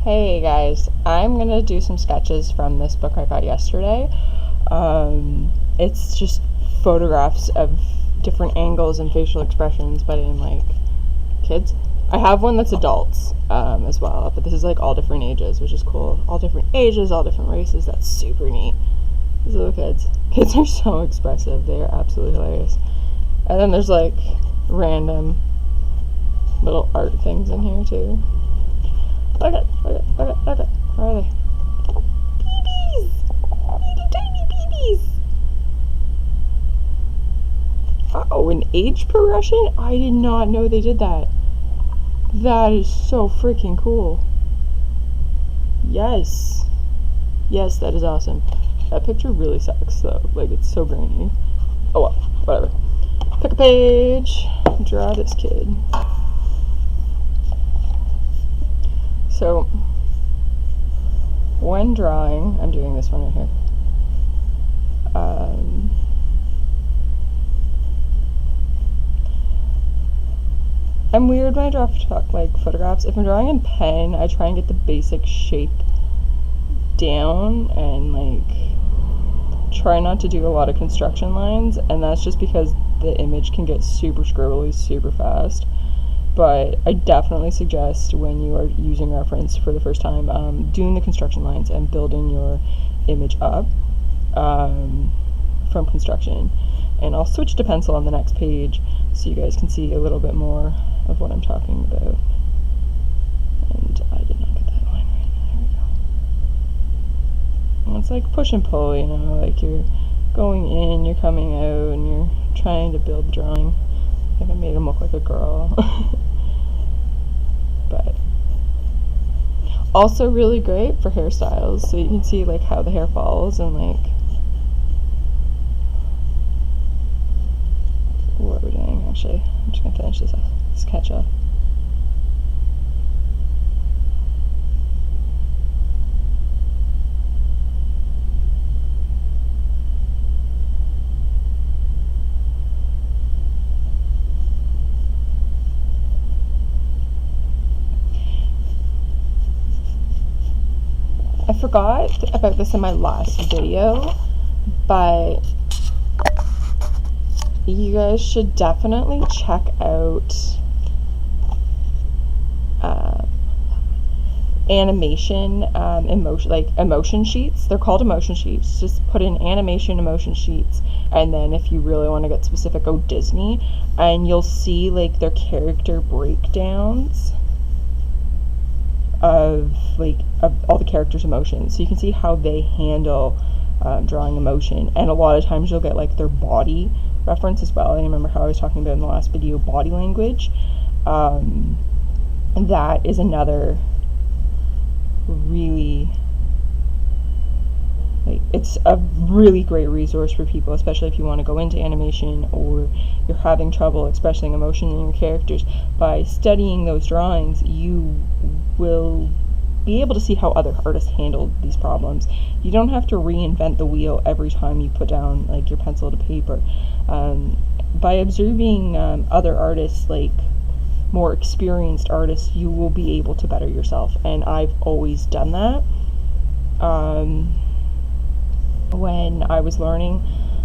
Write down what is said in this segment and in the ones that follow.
Hey guys, I'm gonna do some sketches from this book I got yesterday. It's just photographs of different angles and facial expressions, but in like kids. I have one that's adults as well, but this is like all different ages, which is cool. All different ages, all different races. That's super neat. These little kids. Kids are so expressive. They are absolutely hilarious. And then there's like random little art things in here too. Look at. Where are they? Babies! Little tiny babies! Oh, an age progression? I did not know they did that. That is so freaking cool. Yes. Yes, that is awesome. That picture really sucks though. Like, it's so grainy. Oh well, whatever. Pick a page. Draw this kid. So, when drawing, I'm doing this one right here. I'm weird when I draw photographs. If I'm drawing in pen, I try and get the basic shape down and like try not to do a lot of construction lines, and that's just because the image can get super scribbly super fast. But I definitely suggest when you are using reference for the first time, doing the construction lines and building your image up from construction. And I'll switch to pencil on the next page so you guys can see a little bit more of what I'm talking about. And I did not get that line right. There we go. And it's like push and pull, you know, like you're going in, you're coming out, and you're trying to build the drawing. I think I made him look like a girl. But also really great for hairstyles, so you can see like how the hair falls and like what we're doing. Actually, I'm just gonna finish this sketch off. I forgot about this in my last video, but you guys should definitely check out animation emotion sheets. They're called emotion sheets. Just put in animation emotion sheets, and then if you really want to get specific, go Disney, and you'll see like their character breakdowns of all the characters' emotions, so you can see how they handle drawing emotion. And a lot of times you'll get like their body reference as well. I remember how I was talking about in the last video, body language. And that is another really, it's a really great resource for people, especially if you want to go into animation or you're having trouble expressing emotion in your characters. By studying those drawings, you will be able to see how other artists handled these problems. You don't have to reinvent the wheel every time you put down like your pencil to paper. By observing other artists, like more experienced artists, you will be able to better yourself, and I've always done that. When I was learning,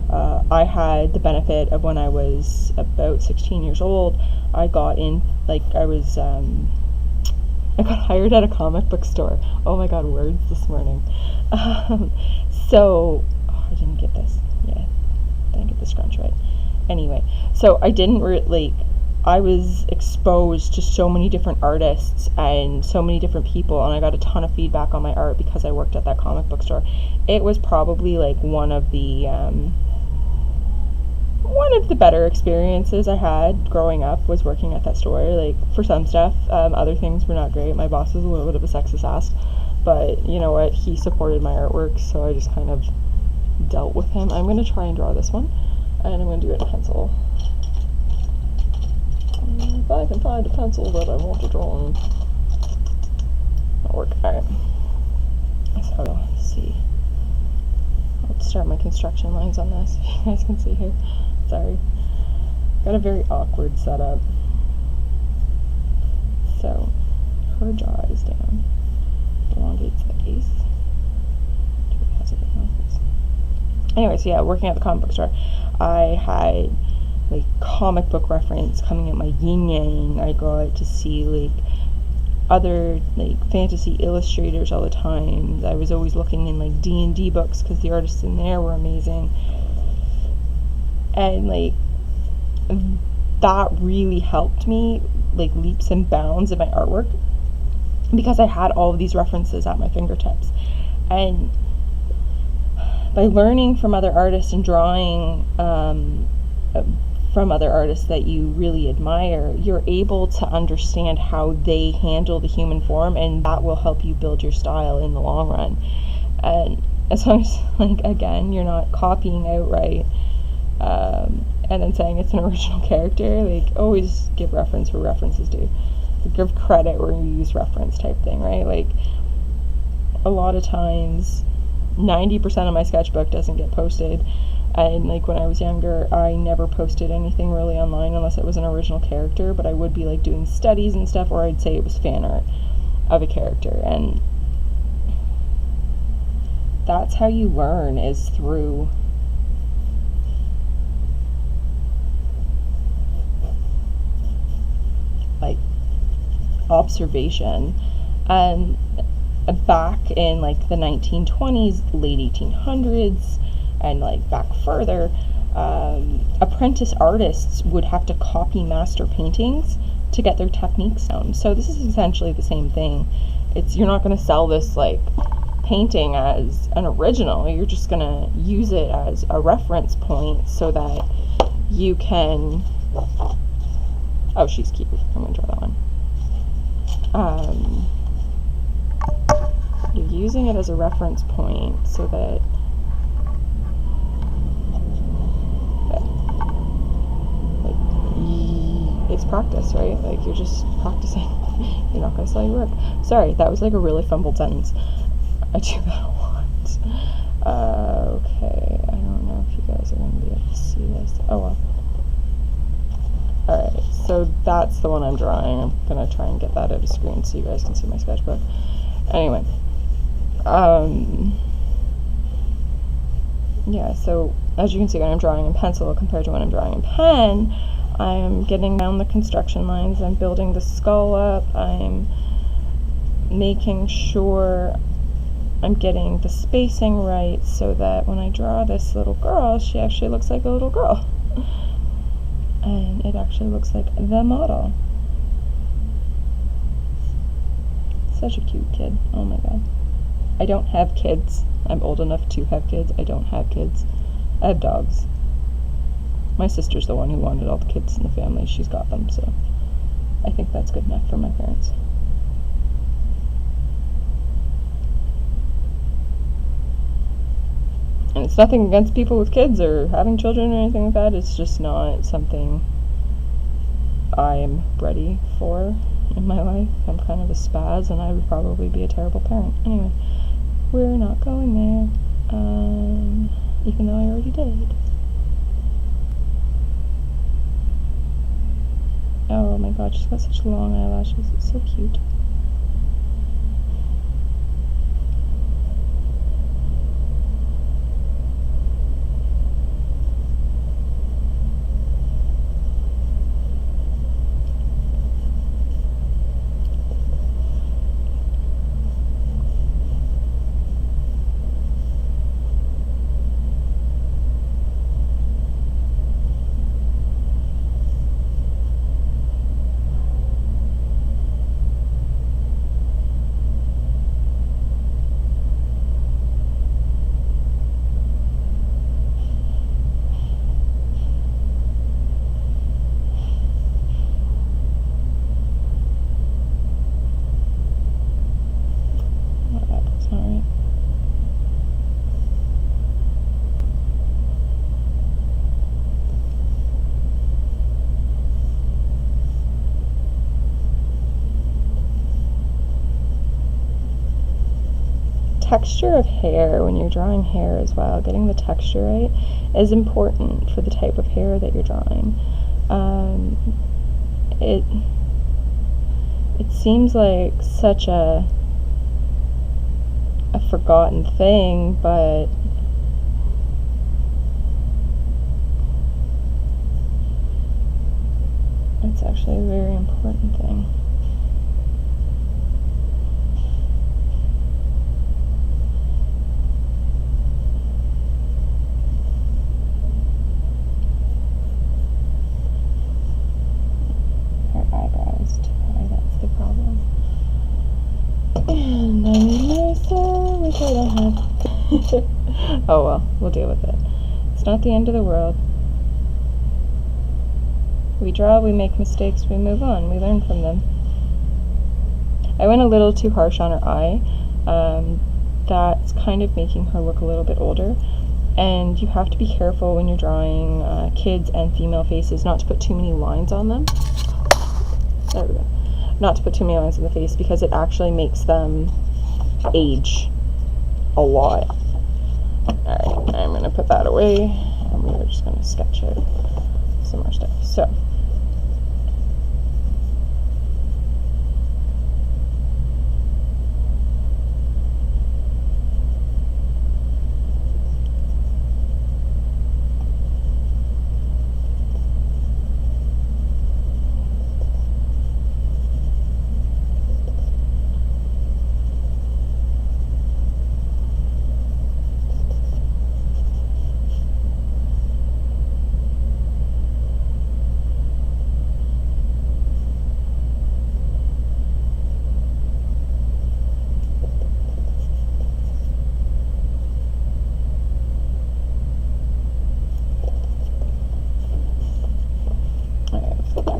I had the benefit of when I was about 16 years old, I got hired at a comic book store. Oh my god, words this morning. I didn't get this. Yeah, didn't get the scrunch right. Anyway, so I was exposed to so many different artists and so many different people, and I got a ton of feedback on my art because I worked at that comic book store. It was probably like one of the better experiences I had growing up was working at that store. Like, for some stuff, other things were not great. My boss was a little bit of a sexist ass, but you know what? He supported my artwork, so I just kind of dealt with him. I'm going to try and draw this one, and I'm going to do it in pencil. If I can find a pencil that I want to draw on. That'll work. Alright. So, let's see. I'll start my construction lines on this. You guys can see here. Sorry. Got a very awkward setup. So, her jaw is down. case. Anyways, yeah, working at the comic book store, I had like comic book reference coming at my yin yang. I got to see like other like fantasy illustrators all the time. I was always looking in like D&D books because the artists in there were amazing, and like that really helped me like leaps and bounds in my artwork because I had all of these references at my fingertips. And by learning from other artists and drawing from other artists that you really admire, you're able to understand how they handle the human form, and that will help you build your style in the long run. And as long as, like, again, you're not copying outright and then saying it's an original character, like, always give reference where references due. Give credit where you use reference type thing, right? Like, a lot of times 90% of my sketchbook doesn't get posted, and like when I was younger, I never posted anything really online unless it was an original character, but I would be like doing studies and stuff, or I'd say it was fan art of a character. And that's how you learn, is through like observation. And back in like the 1920s, late 1800s, and like back further, apprentice artists would have to copy master paintings to get their techniques down. So this is essentially the same thing. You're not going to sell this like painting as an original. You're just going to use it as a reference point so that you can. Oh, she's cute. I'm going to draw that one. You're using it as a reference point so that it's practice, right? Like, you're just practicing. You're not going to sell your work. Sorry, that was like a really fumbled sentence. I do that a lot. Okay, I don't know if you guys are going to be able to see this. Oh well. Alright, so that's the one I'm drawing. I'm going to try and get that out of screen so you guys can see my sketchbook. Anyway. Yeah, so as you can see, when I'm drawing in pencil compared to when I'm drawing in pen, I'm getting down the construction lines, I'm building the skull up, I'm making sure I'm getting the spacing right so that when I draw this little girl, she actually looks like a little girl. And it actually looks like the model. Such a cute kid. Oh my god. I don't have kids. I'm old enough to have kids. I don't have kids. I have dogs. My sister's the one who wanted all the kids in the family. She's got them, so I think that's good enough for my parents. And it's nothing against people with kids or having children or anything like that. It's just not something I'm ready for in my life. I'm kind of a spaz, and I would probably be a terrible parent. Anyway, we're not going there, even though I already did. Oh my god, she's got such long eyelashes. It's so cute. Texture of hair, when you're drawing hair as well, getting the texture right is important for the type of hair that you're drawing. It seems like such a a forgotten thing, but it's actually a very important thing. Her eyebrows too high, that's the problem. And I need myself, which I don't have. Oh well, we'll deal with it. It's not the end of the world. We draw, we make mistakes, we move on, we learn from them. I went a little too harsh on her eye. That's kind of making her look a little bit older. And you have to be careful when you're drawing kids and female faces not to put too many lines on them. There we go. Not to put too many lines on the face because it actually makes them age a lot. Alright, I'm going to put that away and we're just going to sketch out some more stuff. So,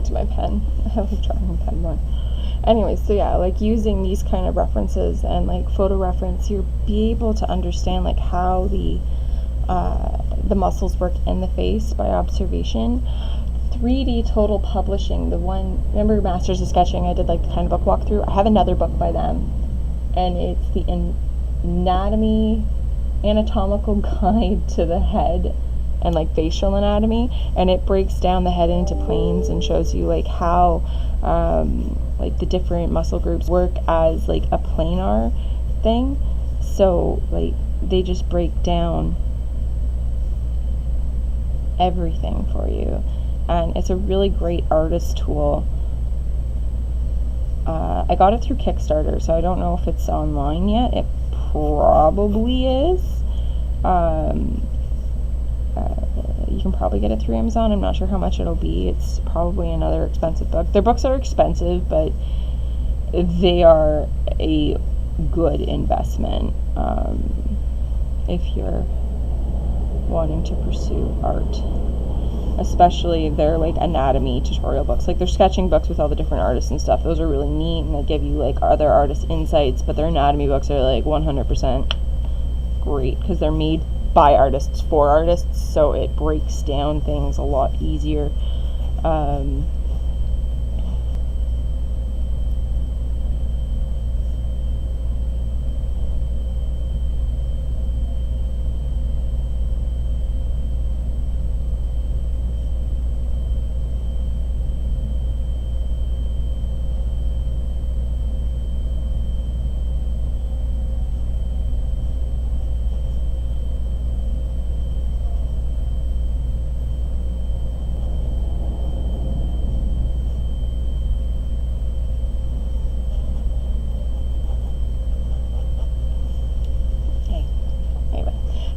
my pen. I like drawing pen more. Anyways, so yeah, like using these kind of references and like photo reference, you'll be able to understand like how the muscles work in the face by observation. 3D Total Publishing, the one, remember Masters of Sketching, I did like the kind of book walkthrough. I have another book by them, and it's the anatomical guide to the head and like facial anatomy, and it breaks down the head into planes and shows you like how like the different muscle groups work as like a planar thing. So like they just break down everything for you, and it's a really great artist tool. I got it through Kickstarter, so I don't know if it's online yet. It probably is. You can probably get it through Amazon. I'm not sure how much it'll be. It's probably another expensive book. Their books are expensive, but they are a good investment if you're wanting to pursue art. Especially their like anatomy tutorial books. Like their sketching books with all the different artists and stuff. Those are really neat, and they give you like other artist insights, but their anatomy books are like 100% great because they're made by artists for artists, so it breaks down things a lot easier.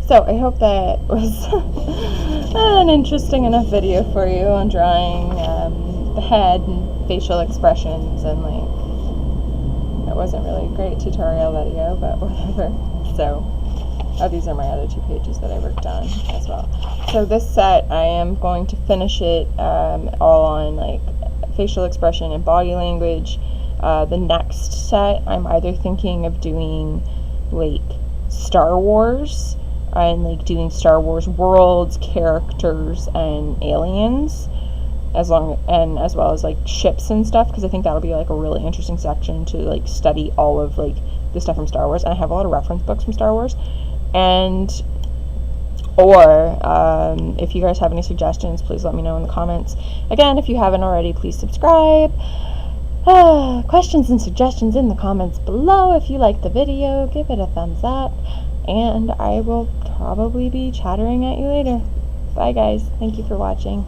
So I hope that was an interesting enough video for you on drawing the head and facial expressions, and like it wasn't really a great tutorial video, but whatever. So these are my other 2 pages that I worked on as well. So this set, I am going to finish it all on like facial expression and body language. The next set, I'm either thinking of doing like Star Wars, and like doing Star Wars worlds, characters, and aliens, as well as like ships and stuff, because I think that'll be like a really interesting section to like study all of like the stuff from Star Wars. And I have a lot of reference books from Star Wars, or if you guys have any suggestions, please let me know in the comments. Again, if you haven't already, please subscribe. Questions and suggestions in the comments below. If you like the video, give it a thumbs up, and I will probably be chattering at you later. Bye guys, thank you for watching.